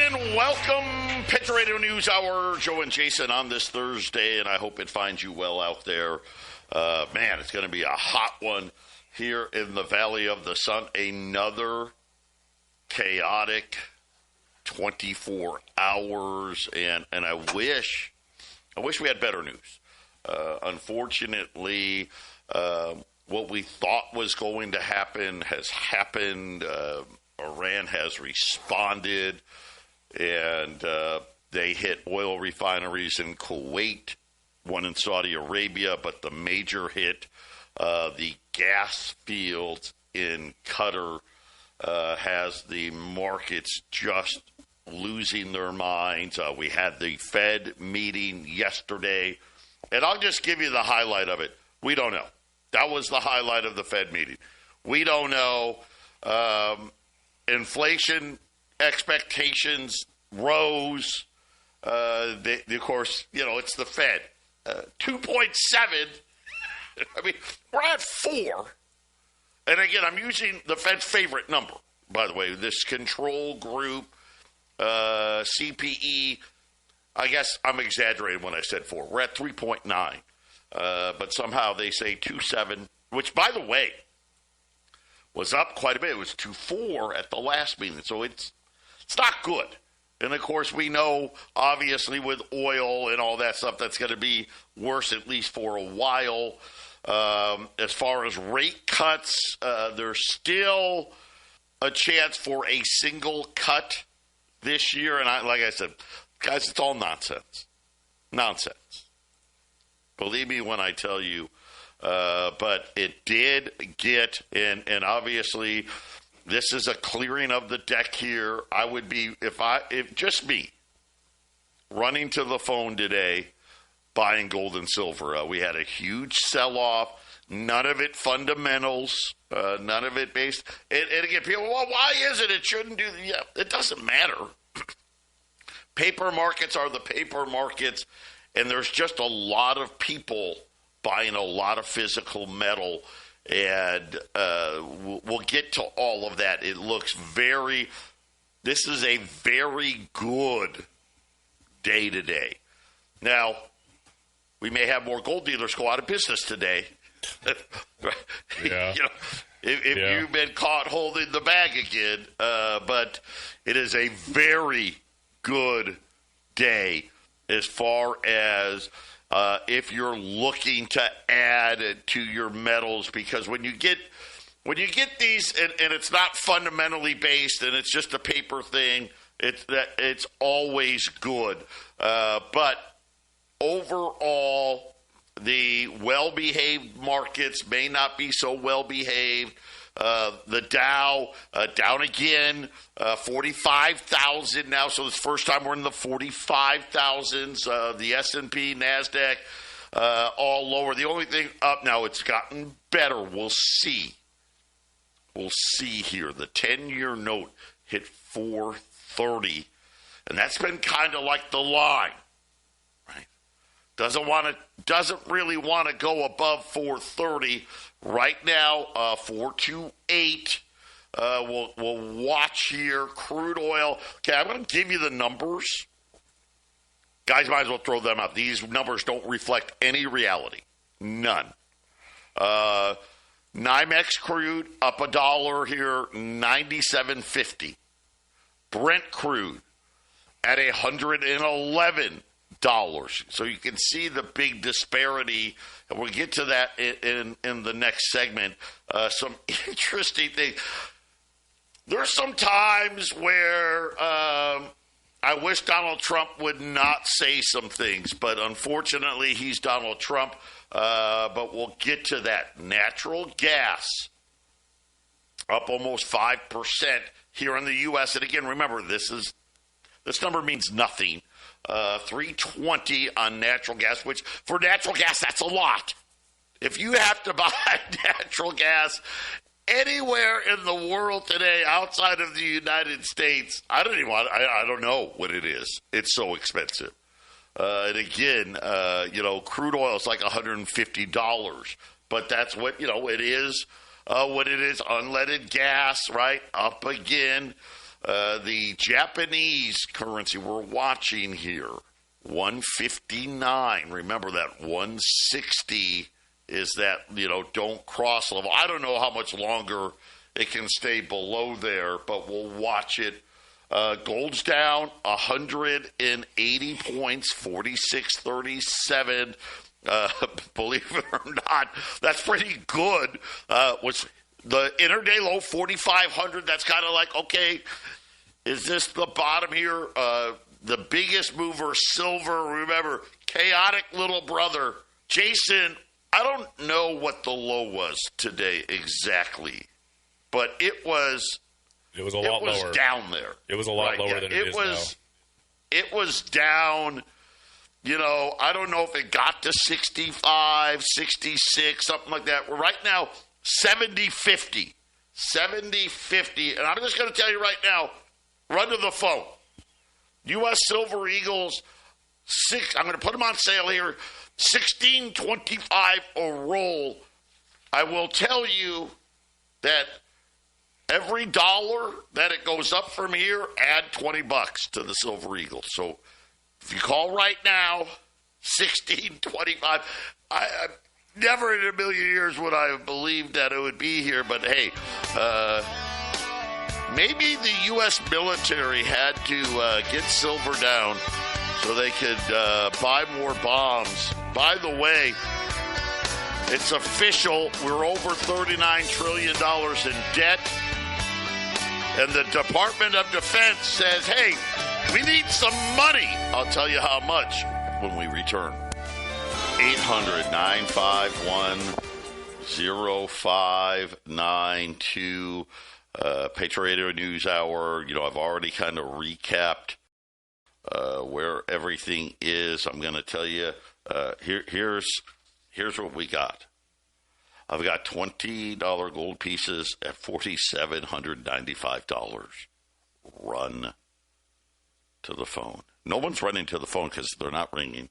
and welcome. Patriot Radio News Hour. Joe and Jason on this Thursday, and I hope it finds you well out there. Man, it's going to be a hot one here in the Valley of the Sun. Another chaotic 24 hours, and I wish we had better news. Unfortunately, what we thought was going to happen has happened. Iran has responded, and they hit oil refineries in Kuwait, one in Saudi Arabia, but the major hit, the gas fields in Qatar, has the markets just losing their minds. We had the Fed meeting yesterday, and I'll just give you the highlight of it. We don't know. That was the highlight of the Fed meeting. We don't know. Inflation expectations rose. Of course, it's the Fed. 2.7. I mean, we're at 4. And again, I'm using the Fed's favorite number, by the way. This control group, CPE, I guess I'm exaggerating when I said 4. We're at 3.9. But somehow they say 2.7, which, by the way, was up quite a bit. It was 2.4 at the last meeting. So it's not good. And, of course, we know, obviously, with oil and all that stuff, that's going to be worse at least for a while. As far as rate cuts, there's still a chance for a single cut this year. And like I said, guys, it's all nonsense. Nonsense. Believe me when I tell you. But it did get, and obviously this is a clearing of the deck here. I would be, if just me, running to the phone today, buying gold and silver. We had a huge sell-off, none of it fundamentals, none of it based. And again, people, well, why is it? It shouldn't do, yeah, it doesn't matter. Paper markets are the paper markets, and there's just a lot of people buying a lot of physical metal, and we'll get to all of that. It looks this is a very good day today. Now, we may have more gold dealers go out of business today. Yeah. If you've been caught holding the bag again, but it is a very good day as far as if you're looking to add to your metals, because when you get these and it's not fundamentally based and it's just a paper thing, it's always good. But overall, the well-behaved markets may not be so well-behaved. The Dow down again, 45,000 now. So it's the first time we're in the 45,000s. The S&P, NASDAQ, all lower. The only thing up now, it's gotten better. We'll see. We'll see here. The 10-year note hit 430, and that's been kind of like the line, right? Doesn't really want to go above 430. Right now, 428. We'll watch here. Crude oil. Okay, I'm going to give you the numbers. Guys, might as well throw them out. These numbers don't reflect any reality. None. NYMEX crude up $1 here, $97.50. Brent crude at $111. So you can see the big disparity, and we'll get to that in the next segment. Some interesting things. There's some times where I wish Donald Trump would not say some things, but unfortunately he's Donald Trump. But we'll get to that. Natural gas up almost 5% here in the U.S. And again, remember, this number means nothing. 320 on natural gas, which for natural gas, that's a lot. If you have to buy natural gas anywhere in the world today outside of the United States, I don't know what it is. It's so expensive. And again, crude oil is like $150, but that's what, it is, what it is. Unleaded gas, right? Up again. The Japanese currency we're watching here, 159. Remember that 160 is that, don't cross level. I don't know how much longer it can stay below there, but we'll watch it. Gold's down 180 points, 46.37. Believe it or not, that's pretty good. Was the intraday low 4,500? That's kind of like, okay, is this the bottom here? The biggest mover, silver. Remember, chaotic little brother. Jason, I don't know what the low was today exactly, but it was a lot lower. It was down there. It was a lot lower than it is now. It was down. I don't know if it got to 65, 66, something like that. We're right now 70-50. 70-50. And I'm just going to tell you right now, run to the phone. U.S. Silver Eagles, I'm going to put them on sale here, $16.25 a roll. I will tell you that every dollar that it goes up from here, add $20 to the Silver Eagles. So if you call right now, $16.25. I never in a million years would I have believed that it would be here. But hey, maybe the U.S. military had to get silver down so they could buy more bombs. By the way, it's official. We're over $39 trillion in debt. And the Department of Defense says, hey, we need some money. I'll tell you how much when we return. 800-951-0592. Patriot Radio News Hour. I've already kind of recapped where everything is. I'm going to tell you, here's what we got. I've got $20 gold pieces at $4,795. Run to the phone. No one's running to the phone because they're not ringing.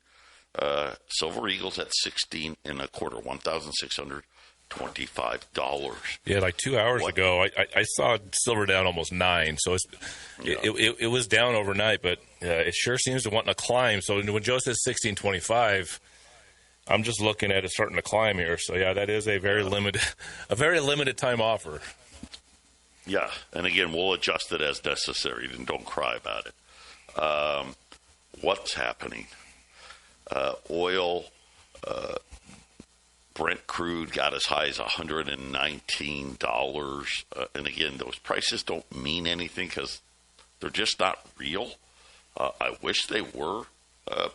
Silver Eagles at 16 and a quarter, $1,625. Yeah, like 2 hours ago, I saw silver down almost 9. So it was down overnight, but it sure seems to want to climb. So when Joe says 16.25, I'm just looking at it starting to climb here. So yeah, that is a very limited time offer. Yeah, and again, we'll adjust it as necessary. And don't cry about it. What's happening? Oil, Brent crude got as high as $119. And again, those prices don't mean anything because they're just not real. I wish they were.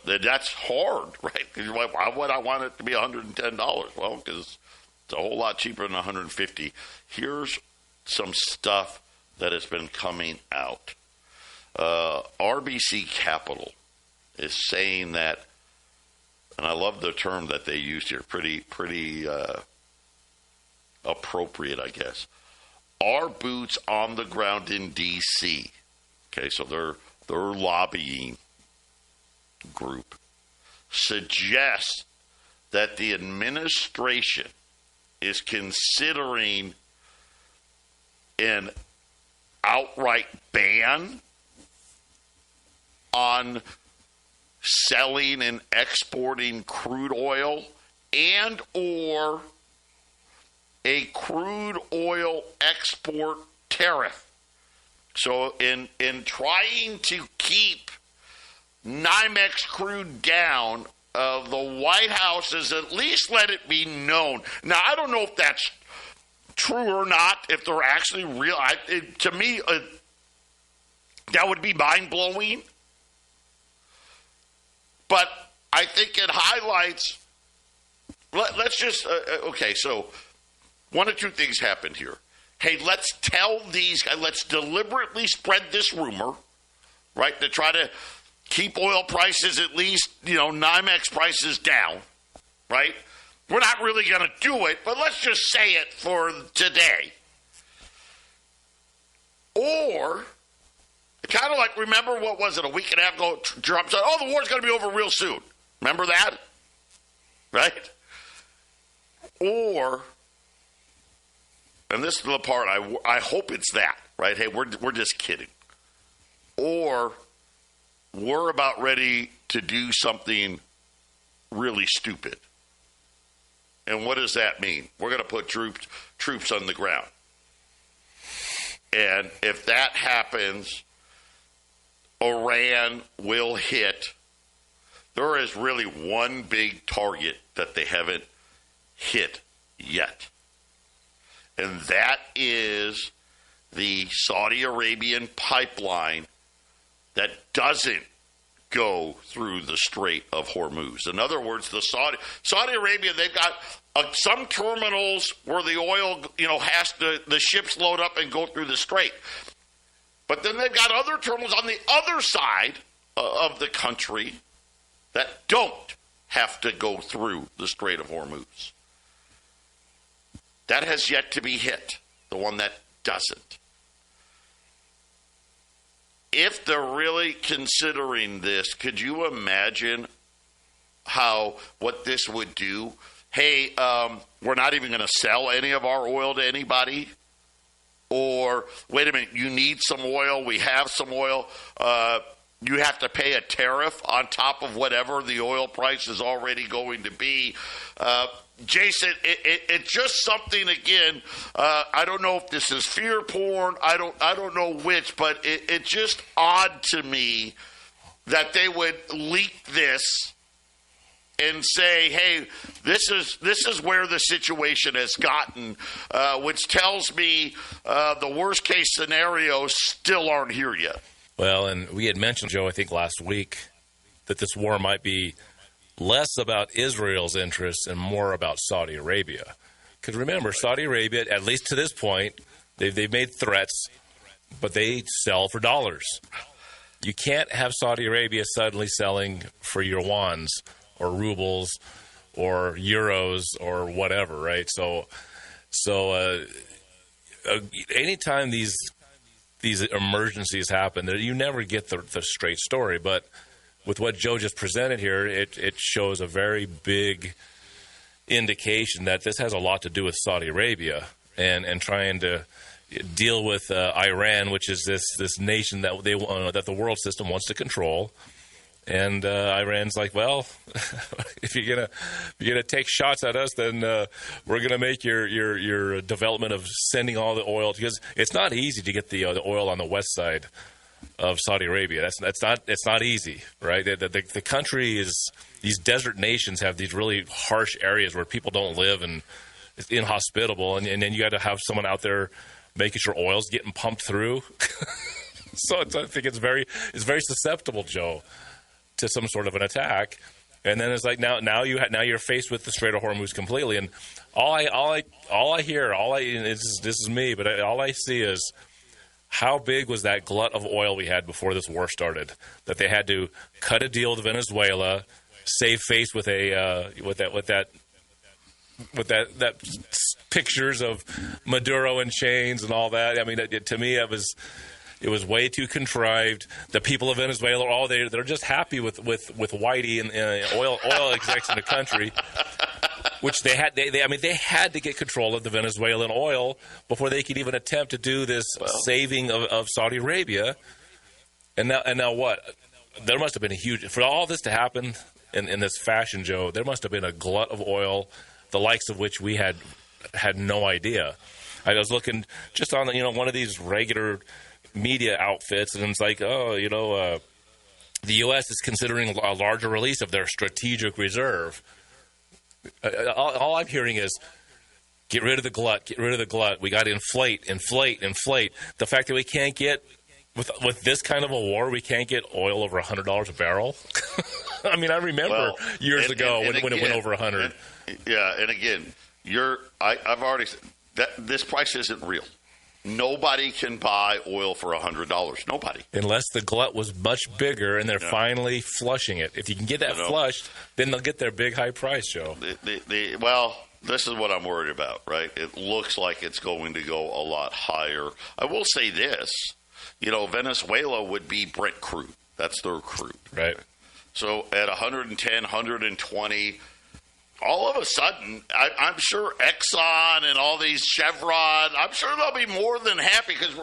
That's hard, right? Because you're like, why would I want it to be $110? Well, because it's a whole lot cheaper than $150. Here's some stuff that has been coming out. RBC Capital is saying that, and I love the term that they used here, pretty appropriate, I guess. Our boots on the ground in D.C. Okay, so their lobbying group suggests that the administration is considering an outright ban on selling and exporting crude oil and or a crude oil export tariff. So in trying to keep NYMEX crude down, the White House has at least let it be known. Now, I don't know if that's true or not, if they're actually real. To me, that would be mind-blowing. But I think it highlights, let's just, okay, so one of two things happened here. Hey, let's tell these guys, let's deliberately spread this rumor, right, to try to keep oil prices at least, NYMEX prices down, right? We're not really going to do it, but let's just say it for today. Or, kind of like, remember, what was it, a week and a half ago, Trump said, the war's going to be over real soon. Remember that? Right? Or, and this is the part, I hope it's that, right? Hey, we're just kidding. or we're about ready to do something really stupid. And what does that mean? We're going to put troops on the ground. And if that happens, Iran will hit. There is really one big target that they haven't hit yet. And that is the Saudi Arabian pipeline that doesn't go through the Strait of Hormuz. In other words, the Saudi Arabia, they've got some terminals where the oil, the ships load up and go through the strait. But then they've got other terminals on the other side of the country that don't have to go through the Strait of Hormuz. That has yet to be hit, the one that doesn't. If they're really considering this, could you imagine what this would do? Hey, we're not even going to sell any of our oil to anybody. Or, wait a minute, you need some oil, we have some oil. You have to pay a tariff on top of whatever the oil price is already going to be. Jason, it's just something, again, I don't know if this is fear porn, I don't know which, but it's just odd to me that they would leak this and say, hey, this is where the situation has gotten, which tells me the worst case scenarios still aren't here yet. Well, and we had mentioned, Joe, I think last week, that this war might be less about Israel's interests and more about Saudi Arabia. Because remember, Saudi Arabia, at least to this point, they've made threats, but they sell for dollars. You can't have Saudi Arabia suddenly selling for yuans or rubles or euros or whatever, right? So anytime these emergencies happen, you never get the straight story. But with what Joe just presented here, it shows a very big indication that this has a lot to do with Saudi Arabia and trying to deal with Iran, which is this nation that that the world system wants to control. And Iran's like, well, if you're gonna take shots at us, then we're gonna make your development of sending all the oil, because it's not easy to get the oil on the west side of Saudi Arabia. It's not easy, right? The country is, these desert nations have these really harsh areas where people don't live and it's inhospitable, and then you got to have someone out there making sure oil's getting pumped through. So I think it's very susceptible, Joe, to some sort of an attack. And then it's like now you're faced with the Strait of Hormuz completely. And all I hear, this is me, but all I see is how big was that glut of oil we had before this war started, that they had to cut a deal with Venezuela, save face with that pictures of Maduro in chains and all that. I mean, to me, it was way too contrived. The people of Venezuela, they're just happy with Whitey and oil execs in the country, which they had to get control of the Venezuelan oil before they could even attempt to do this saving of Saudi Arabia. And now what? There must have been for all this to happen in this fashion, Joe, there must have been a glut of oil, the likes of which we had no idea. I was looking just on one of these regular media outfits, and it's like, the U.S. is considering a larger release of their strategic reserve. All I'm hearing is, get rid of the glut. We got to inflate. The fact that we can't get, with this kind of a war, we can't get oil over $100 a barrel. I mean, I remember years ago when it went over 100. Yeah, and again, I've already said that this price isn't real. Nobody can buy oil for $100. Nobody. Unless the glut was much bigger and they're finally flushing it. If you can get that flushed, then they'll get their big high price, Joe. This is what I'm worried about, right? It looks like it's going to go a lot higher. I will say this. Venezuela would be Brent crude. That's their crude. Right. So at 110, 120, all of a sudden, I'm sure Exxon and all these Chevron, I'm sure they'll be more than happy because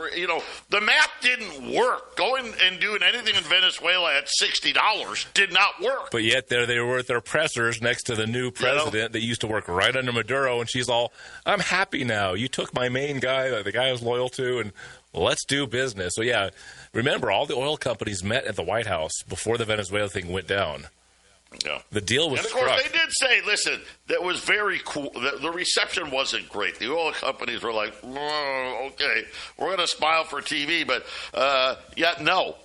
the math didn't work. Going and doing anything in Venezuela at $60 did not work. But yet there they were at their pressers next to the new president that used to work right under Maduro, and she's all, I'm happy now. You took my main guy, the guy I was loyal to, and let's do business. So, yeah, remember, all the oil companies met at the White House before the Venezuela thing went down. Yeah. The deal was struck. And, of course, they did say, listen, that was very cool. The reception wasn't great. The oil companies were like, okay, we're going to smile for TV. But, no,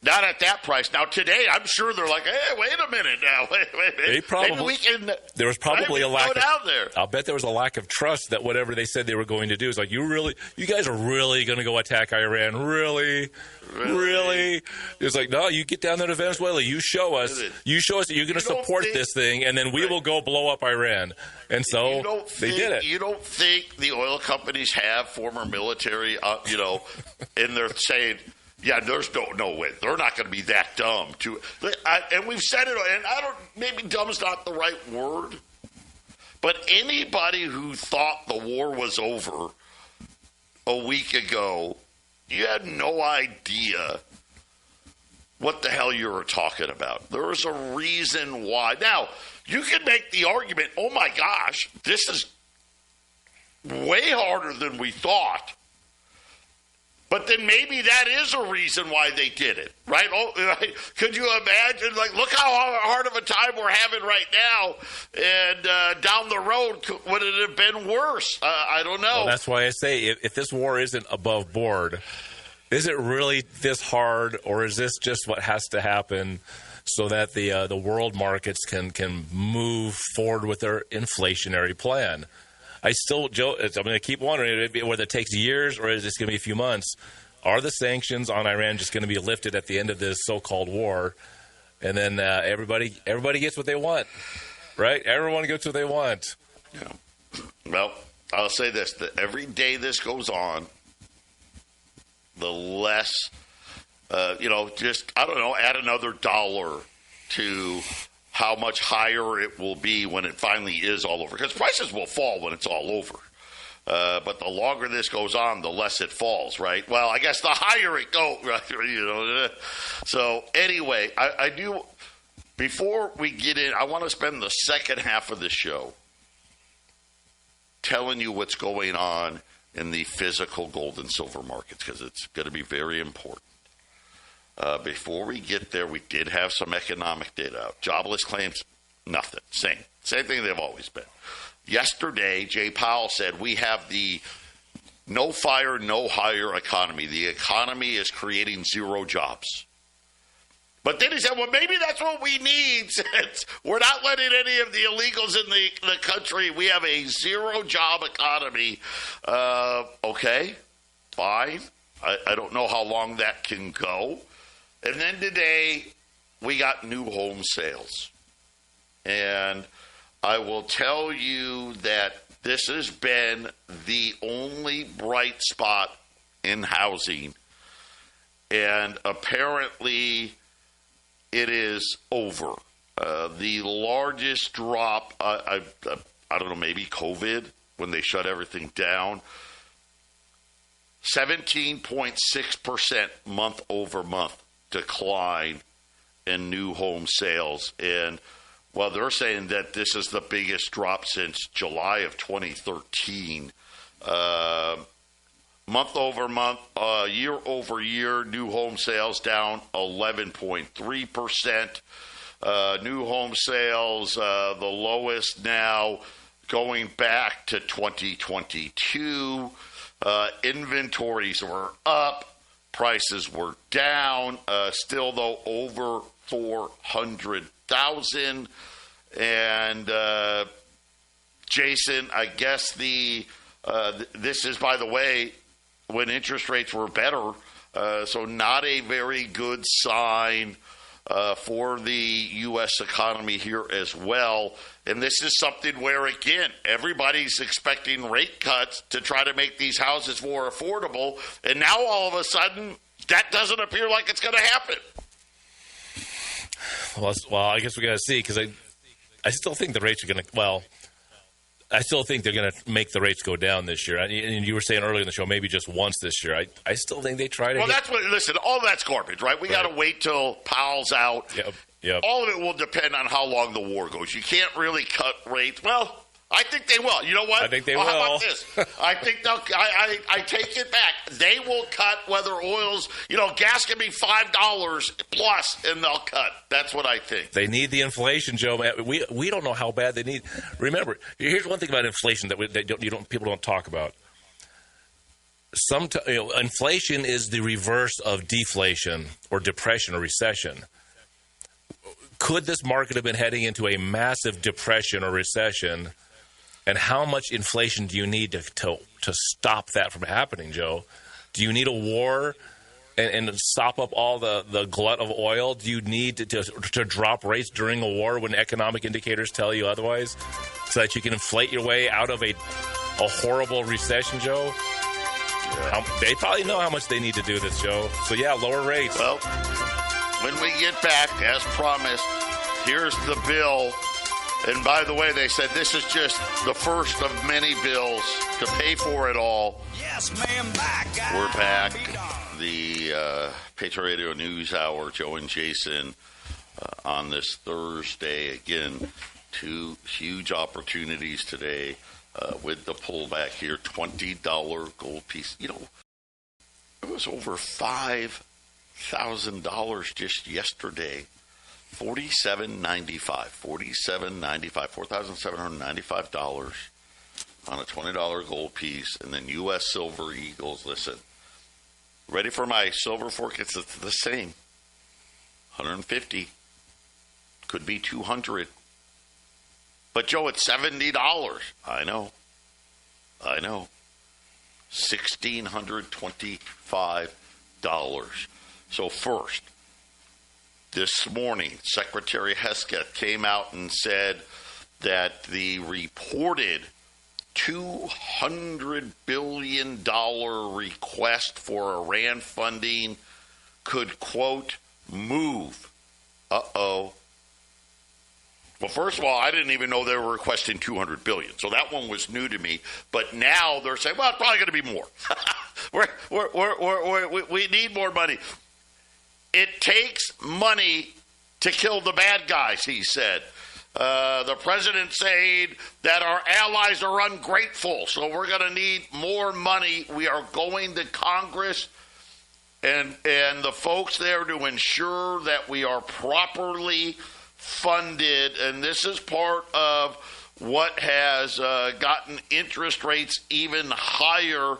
not at that price. Now, today, I'm sure they're like, hey, wait a minute now. Maybe we can. There was probably a lack down there. I'll bet there was a lack of trust that whatever they said they were going to do is like, you guys are really going to go attack Iran? Really? It's like, no, you get down there to Venezuela. You show us that you're going to support this thing, and then we will go blow up Iran. And so they did it. You don't think the oil companies have former military, and they're saying, yeah, there's no way. They're not going to be that dumb. And we've said it, and maybe dumb's not the right word, but anybody who thought the war was over a week ago, you had no idea what the hell you were talking about. There was a reason why. Now, you can make the argument, oh my gosh, this is way harder than we thought. But then maybe that is a reason why they did it, right? Could you imagine? Like, look how hard of a time we're having right now, and down the road, would it have been worse? I don't know. Well, that's why I say, if this war isn't above board, is it really this hard, or is this just what has to happen so that the world markets can move forward with their inflationary plan? Joe, I'm going to keep wondering whether it takes years or is this going to be a few months. Are the sanctions on Iran just going to be lifted at the end of this so-called war, and then everybody gets what they want, right? Everyone gets what they want. Yeah. Well, I'll say this: that every day this goes on, the less, just add another dollar to how much higher it will be when it finally is all over. Because prices will fall when it's all over. But the longer this goes on, the less it falls, right? Well, I guess the higher it goes, right? So anyway, I do, before we get in, I want to spend the second half of the show telling you what's going on in the physical gold and silver markets, because it's going to be very important. Before we get there, we did have some economic data out. Jobless claims, nothing. Same thing they've always been. Yesterday, Jay Powell said we have the no fire, no hire economy. The economy is creating zero jobs. But then he said, well, maybe that's what we need, since we're not letting any of the illegals in the country. We have a zero-job economy. Okay, fine. I don't know how long that can go. And then today, we got new home sales. And I will tell you that this has been the only bright spot in housing. And apparently, it is over. The largest drop, I don't know, maybe COVID, when they shut everything down, 17.6% month over month decline in new home sales. And well, they're saying that this is the biggest drop since July of 2013. Month over month, year over year, new home sales down 11.3%. New home sales, the lowest now going back to 2022. Inventories were up. Prices were down, still though over 400,000. And Jason, I guess this is, by the way, when interest rates were better, so not a very good sign for the U.S. economy here as well. And this is something where, again, everybody's expecting rate cuts to try to make these houses more affordable. And now all of a sudden, that doesn't appear like it's going to happen. Well, I guess we got to see, because I still think the rates are going to, well, I still think they're going to make the rates go down this year. And you were saying earlier in the show, maybe just once this year. I still think they try to. Well, that's what. Listen, all that's garbage, right? We got to wait till Powell's out. Yep. All of it will depend on how long the war goes. You can't really cut rates. Well, I think they will. You know what? I think they will. How about this? I think they'll. I take it back. They will cut whether oil's. Gas can be $5 plus, and they'll cut. That's what I think. They need the inflation, Joe. We don't know how bad they need. Remember, here's one thing about inflation that people don't talk about. Inflation is the reverse of deflation or depression or recession. Could this market have been heading into a massive depression or recession? And how much inflation do you need to stop that from happening, Joe? Do you need a war and stop up all the glut of oil? Do you need to drop rates during a war when economic indicators tell you otherwise, so that you can inflate your way out of a horrible recession, Joe? Yeah. They probably know how much they need to do this, Joe. So, yeah, lower rates. Well, when we get back, as promised, here's the bill. And by the way, they said this is just the first of many bills to pay for it all. Yes, ma'am, we're back. The Patriot Radio News Hour, Joe and Jason, on this Thursday. Again, two huge opportunities today with the pullback here. $20 gold piece. It was over $5,000 just yesterday. $4,795 on a $20 gold piece. And then U.S. Silver Eagles, listen, ready for my silver forecast? It's the same. 150. Could be 200. But, Joe, it's $70. I know. $1,625. So first, this morning, Secretary Hesketh came out and said that the reported $200 billion request for Iran funding could, quote, move. Uh-oh. Well, first of all, I didn't even know they were requesting $200 billion, so that one was new to me. But now they're saying, well, it's probably going to be more. We need more money. It takes money to kill the bad guys, he said. The president saying that our allies are ungrateful, so we're going to need more money. We are going to Congress and the folks there to ensure that we are properly funded. And this is part of what has gotten interest rates even higher.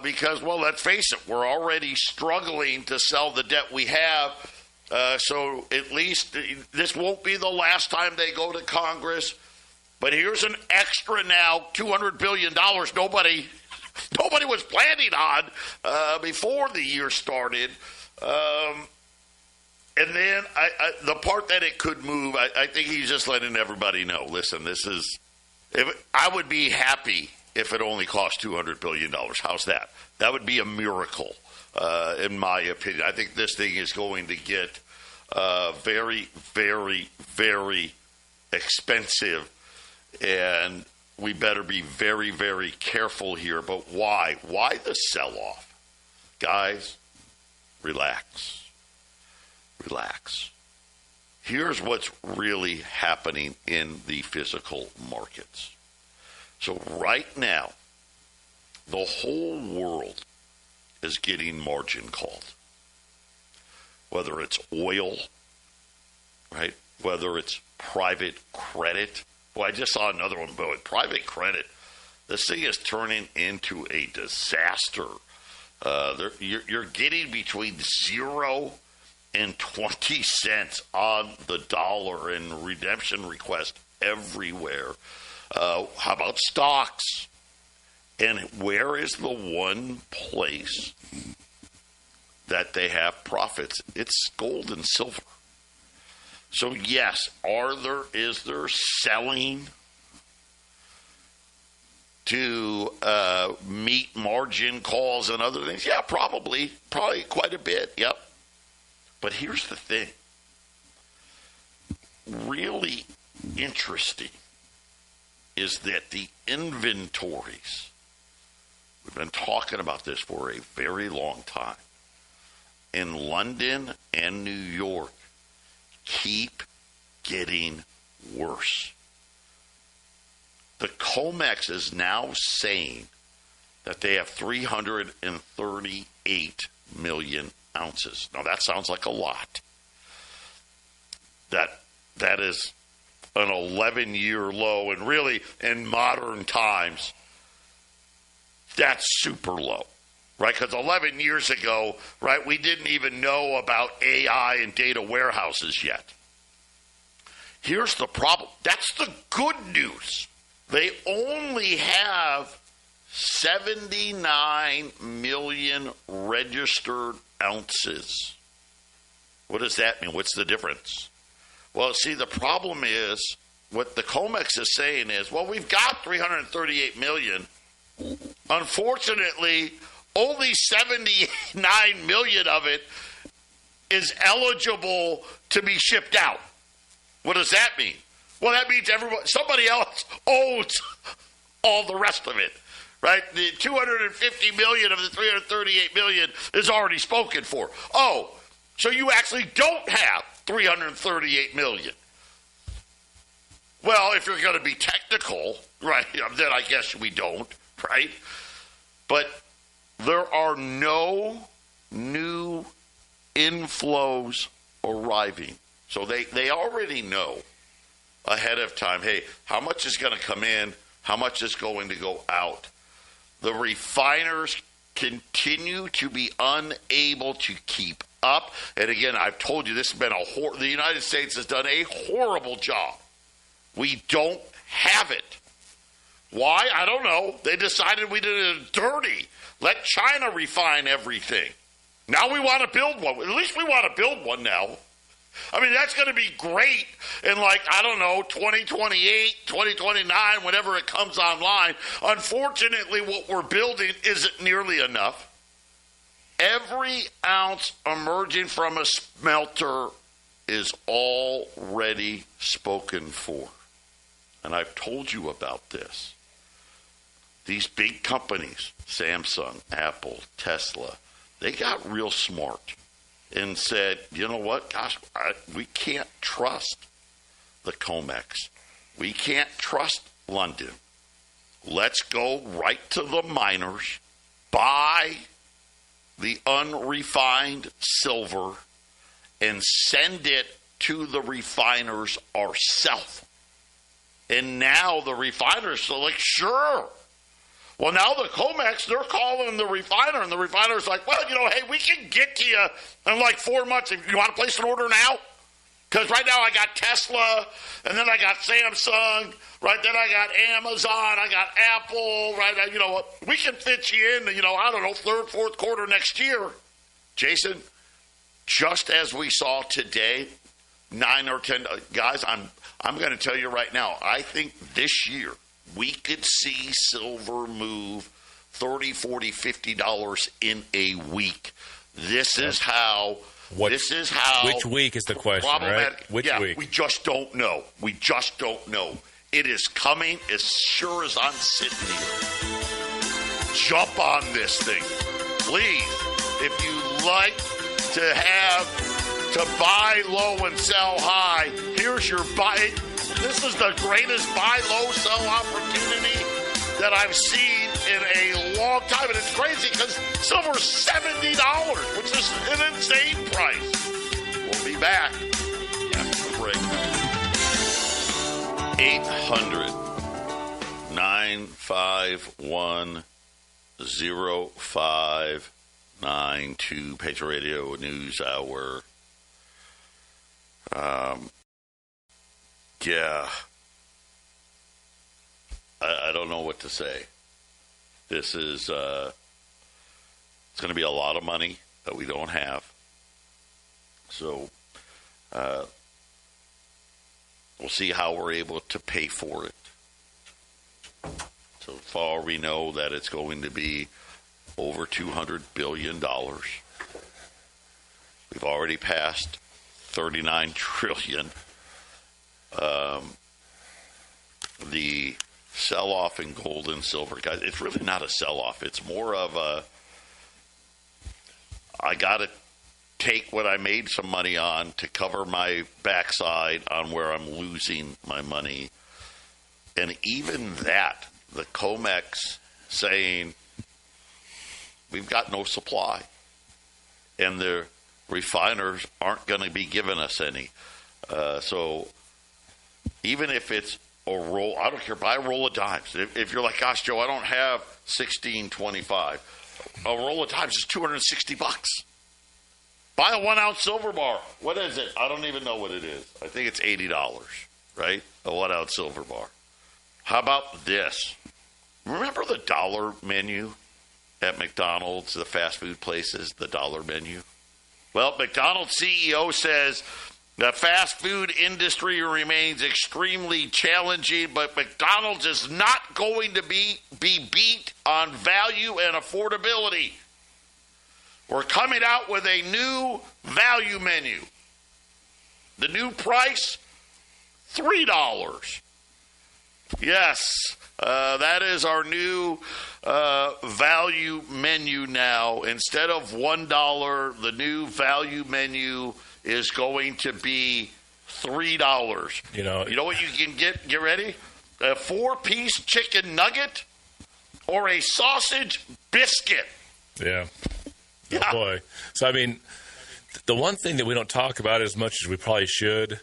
Because, well, let's face it, we're already struggling to sell the debt we have. So at least this won't be the last time they go to Congress. But here's an extra now, $200 billion. Nobody was planning on before the year started. And then the part that it could move, I think he's just letting everybody know, listen, I would be happy if it only cost $200 billion. How's that? That would be a miracle, in my opinion. I think this thing is going to get very, very, very expensive, and we better be very, very careful here. But why? Why the sell-off? Guys, relax. Relax. Here's what's really happening in the physical markets. So right now, the whole world is getting margin called. Whether it's oil, right? Whether it's private credit. Well, I just saw another one, but private credit, this thing is turning into a disaster. You're getting between 0 and 20 cents on the dollar in redemption requests everywhere. How about stocks? And where is the one place that they have profits? It's gold and silver. So yes, is there selling to meet margin calls and other things? Yeah, probably quite a bit. Yep. But here's the thing. Really, interesting is that the inventories, we've been talking about this for a very long time, in London and New York keep getting worse. The COMEX is now saying that they have 338 million ounces. Now, that sounds like a lot. That is an 11-year low, and really, in modern times, that's super low, right? Because 11 years ago, right, we didn't even know about AI and data warehouses yet. Here's the problem. That's the good news. They only have 79 million registered ounces. What does that mean? What's the difference? Well, see, the problem is, what the COMEX is saying is, well, we've got 338 million. Unfortunately, only 79 million of it is eligible to be shipped out. What does that mean? Well, that means somebody else owns all the rest of it, right? The 250 million of the 338 million is already spoken for. Oh, so you actually don't have 338 million. Well, if you're going to be technical, right, then I guess we don't, right? But there are no new inflows arriving. So they already know ahead of time, hey, how much is going to come in, how much is going to go out. The refiners continue to be unable to keep up. And again, I've told you this has been the United States has done a horrible job. We don't have it. Why? I don't know. They decided we did it dirty. Let China refine everything. Now we want to build one. At least we want to build one now. I mean, that's going to be great in 2028, 2029, whenever it comes online. Unfortunately, what we're building isn't nearly enough. Every ounce emerging from a smelter is already spoken for. And I've told you about this. These big companies, Samsung, Apple, Tesla, they got real smart and said, you know what, gosh, we can't trust the COMEX. We can't trust London. Let's go right to the miners, buy the unrefined silver, and send it to the refiners ourselves. And now the refiners are like, sure. Well, now the COMEX, they're calling the refiner, and the refiner's like, well, hey, we can get to you in 4 months. If you want to place an order now? Because right now I got Tesla, and then I got Samsung, right? Then I got Amazon, I got Apple, right? We can fit you in, I don't know, third, fourth quarter next year. Jason, just as we saw today, 9 or 10 guys, I'm going to tell you right now, I think this year we could see silver move $30, $40, $50 in a week. This is how. Which week is the question, right? Which week? We just don't know. It is coming as sure as I'm sitting here. Jump on this thing. Please, if you like to buy low and sell high, here's your buy. This is the greatest buy low sell opportunity that I've seen in a long time. And it's crazy because silver's $70, which is an insane price. We'll be back after the break. 800-951-0592 Patriot Radio News Hour. Yeah. I don't know what to say. This is, it's going to be a lot of money that we don't have. So, we'll see how we're able to pay for it. So far, we know that it's going to be over $200 billion. We've already passed $39 trillion. the sell-off in gold and silver, guys, it's really not a sell-off. It's more of I got to take what I made some money on to cover my backside on where I'm losing my money. And even that, the COMEX saying, we've got no supply. And the refiners aren't going to be giving us any. So even if it's a roll, I don't care, buy a roll of dimes. If you're like, gosh, Joe, I don't have $16.25. A roll of dimes is $260. Buy a 1 ounce silver bar. What is it? I don't even know what it is. I think it's $80, right? A 1 ounce silver bar. How about this? Remember the dollar menu at McDonald's, the fast food places, the dollar menu? Well, McDonald's CEO says the fast food industry remains extremely challenging, but McDonald's is not going to be beat on value and affordability. We're coming out with a new value menu. The new price, $3. Yes, that is our new value menu now. Instead of $1, the new value menu is going to be $3. You know what you can get? Get ready? A 4-piece chicken nugget or a sausage biscuit. Yeah. Oh, boy. So, I mean, the one thing that we don't talk about as much as we probably should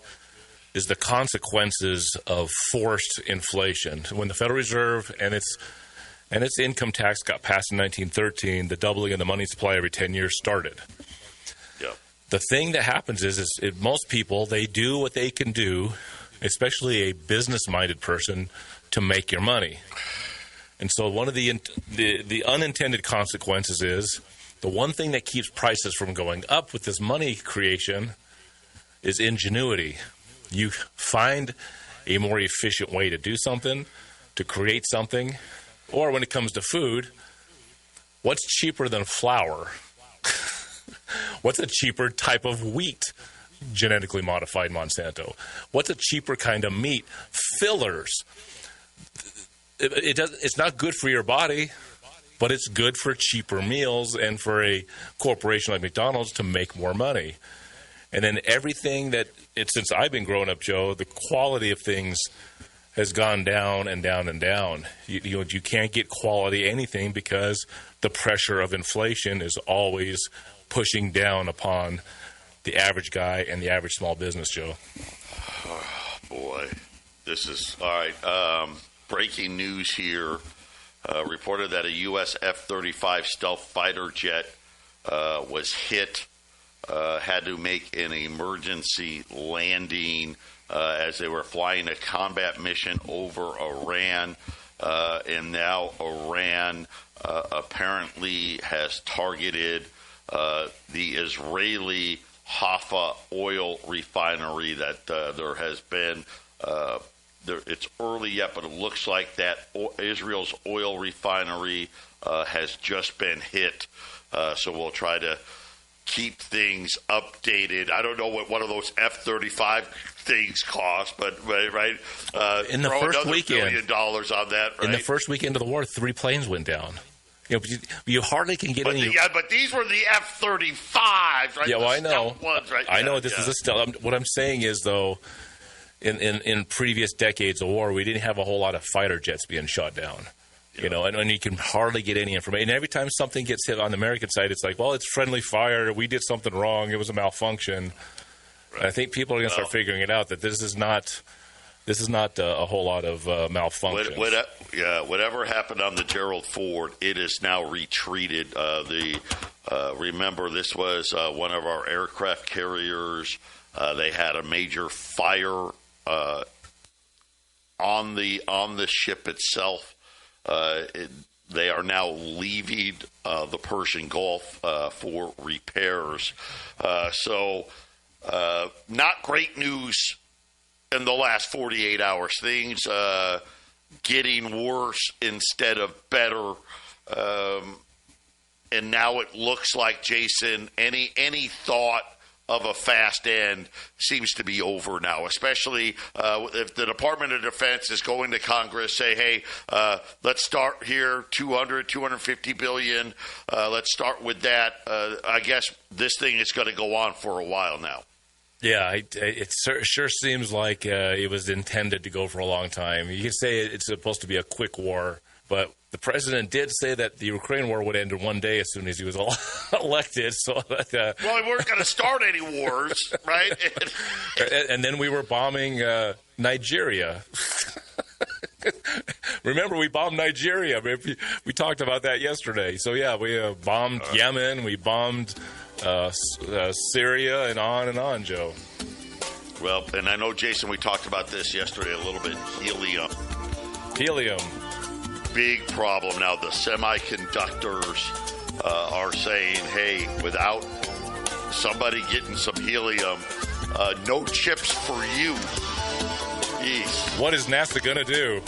is the consequences of forced inflation. When the Federal Reserve and its income tax got passed in 1913, the doubling of the money supply every 10 years started. Yep. The thing that happens is most people, they do what they can do, especially a business-minded person, to make your money. And so one of the unintended consequences is the one thing that keeps prices from going up with this money creation is ingenuity. You find a more efficient way to do something, to create something, or when it comes to food, what's cheaper than flour? What's a cheaper type of wheat, genetically modified Monsanto? What's a cheaper kind of meat? Fillers. It's not good for your body, but it's good for cheaper meals and for a corporation like McDonald's to make more money. And then everything since I've been growing up, Joe, the quality of things has gone down and down and down. You can't get quality anything because the pressure of inflation is always pushing down upon the average guy and the average small business, Joe. Oh, boy. This is, all right, breaking news here. Reported that a U.S. F-35 stealth fighter jet was hit, had to make an emergency landing as they were flying a combat mission over Iran. And now Iran apparently has targeted the Israeli Haifa oil refinery that there has been it's early yet, but it looks like that Israel's oil refinery has just been hit. So we'll try to keep things updated. I don't know what one of those F-35 things cost, but right. In the first weekend, $1 billion on that. Right? In the first weekend of the war, 3 planes went down. You hardly can get any. Yeah, but these were the F-35s, right? Yeah, well, I know. Ones, right? I know this is a stealth. What I'm saying is, though, in previous decades of war, we didn't have a whole lot of fighter jets being shot down. Yeah. And you can hardly get any information. And every time something gets hit on the American side, it's like, well, it's friendly fire. We did something wrong. It was a malfunction. Right. I think people are going to start figuring it out that this is not a whole lot of malfunction. Whatever happened on the Gerald Ford, it is now retreated. Remember, this was one of our aircraft carriers. They had a major fire on the ship itself. They are now leaving the Persian Gulf for repairs. So not great news in the last 48 hours. Things getting worse instead of better. And now it looks like, Jason, any thought of a fast end seems to be over now, especially if the Department of Defense is going to Congress, say, hey, let's start here, 250 billion. Let's start with that. I guess this thing is going to go on for a while now. Yeah, it sure seems like it was intended to go for a long time. You can say it's supposed to be a quick war, but the president did say that the Ukraine war would end in one day as soon as he was elected. So, well, we weren't going to start any wars, right? And then we were bombing Nigeria. Remember, we bombed Nigeria. We talked about that yesterday. So, yeah, we bombed Yemen. We bombed Syria, and on, Joe. Well, and I know, Jason, we talked about this yesterday a little bit. Helium. Big problem now. The semiconductors are saying, hey, without somebody getting some helium, no chips for you. Jeez. What is NASA going to do?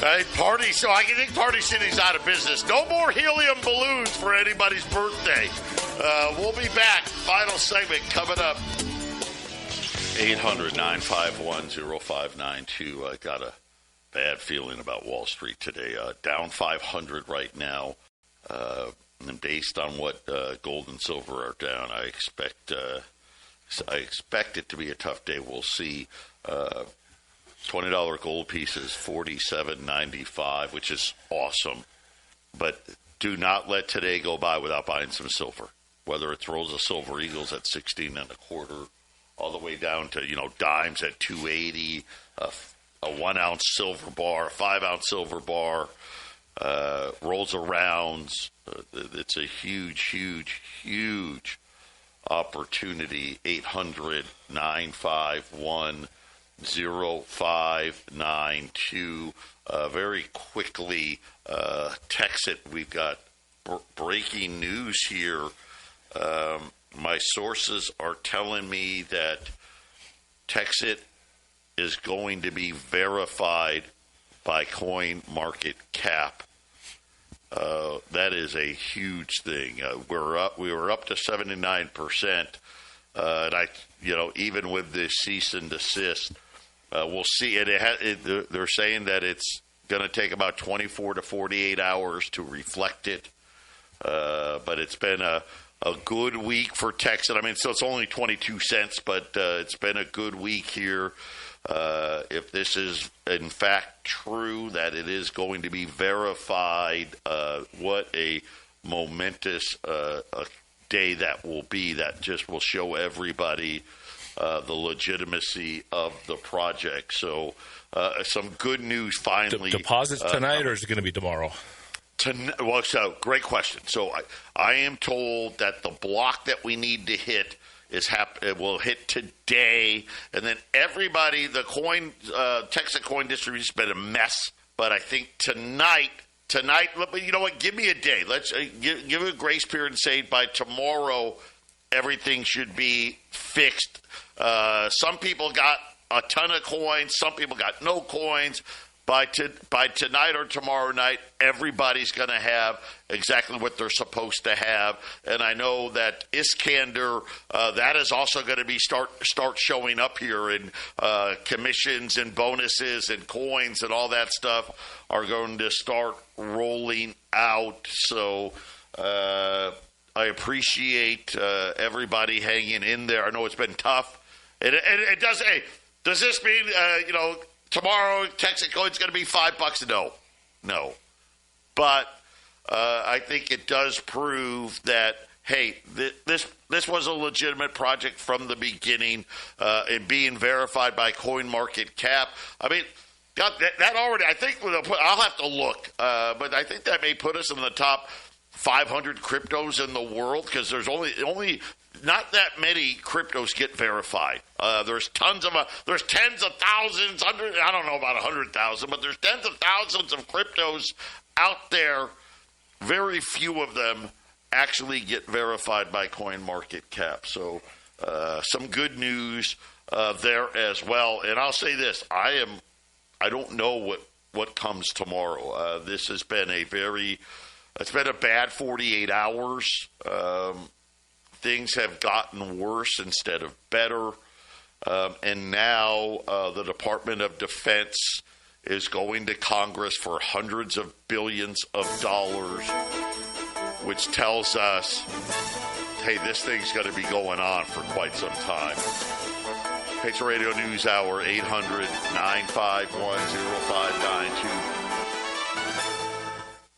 Right, Party. So I think Party City's out of business. No more helium balloons for anybody's birthday. We'll be back. Final segment coming up. 800-951-0592. I got a bad feeling about Wall Street today. Down 500 right now. And based on what gold and silver are down, I expect it to be a tough day. We'll see. $20 gold pieces, $47.95, which is awesome. But do not let today go by without buying some silver. Whether it's rolls of silver eagles at 16.25, all the way down to dimes at 280, a 1 ounce silver bar, a 5 ounce silver bar, rolls of rounds. It's a huge opportunity. 800-951-0592. Very quickly, text it. We've got breaking news here. My sources are telling me that Texit is going to be verified by CoinMarketCap. That is a huge thing. We were up to 79%, and even with this cease and desist, we'll see. They're saying that it's going to take about 24 to 48 hours to reflect it, but it's been a good week for Texas. I mean, so it's only 22 cents, but it's been a good week here. If this is, in fact, true, that it is going to be verified, what a momentous day that will be. That just will show everybody the legitimacy of the project. So some good news finally. Deposits tonight, or is it going to be tomorrow? Well, so great question. So I am told that the block that we need to hit it will hit today, and then everybody, the Texas coin distribution has been a mess. But I think tonight. But you know what? Give me a day. Let's give a grace period and say by tomorrow everything should be fixed. Some people got a ton of coins. Some people got no coins. By tonight or tomorrow night, everybody's going to have exactly what they're supposed to have. And I know that Iskander, that is also going to be start showing up here, and commissions and bonuses and coins and all that stuff are going to start rolling out. So I appreciate everybody hanging in there. I know it's been tough. And it does. Hey, does this mean tomorrow, Texas coin's going to be $5? No. But I think it does prove that, hey, this was a legitimate project from the beginning, and being verified by CoinMarketCap. I mean, that already, I think, I'll have to look, but I think that may put us in the top 500 cryptos in the world, because there's only not that many cryptos get verified. There's tens of thousands, I don't know about 100,000, but there's tens of thousands of cryptos out there. Very few of them actually get verified by CoinMarketCap. So some good news there as well. And I'll say this: I don't know what comes tomorrow. This has been it's been a bad 48 hours. things have gotten worse instead of better. And now the Department of Defense is going to Congress for hundreds of billions of dollars, which tells us, hey, this thing's going to be going on for quite some time. Patriot Radio News Hour, 800-951-0599.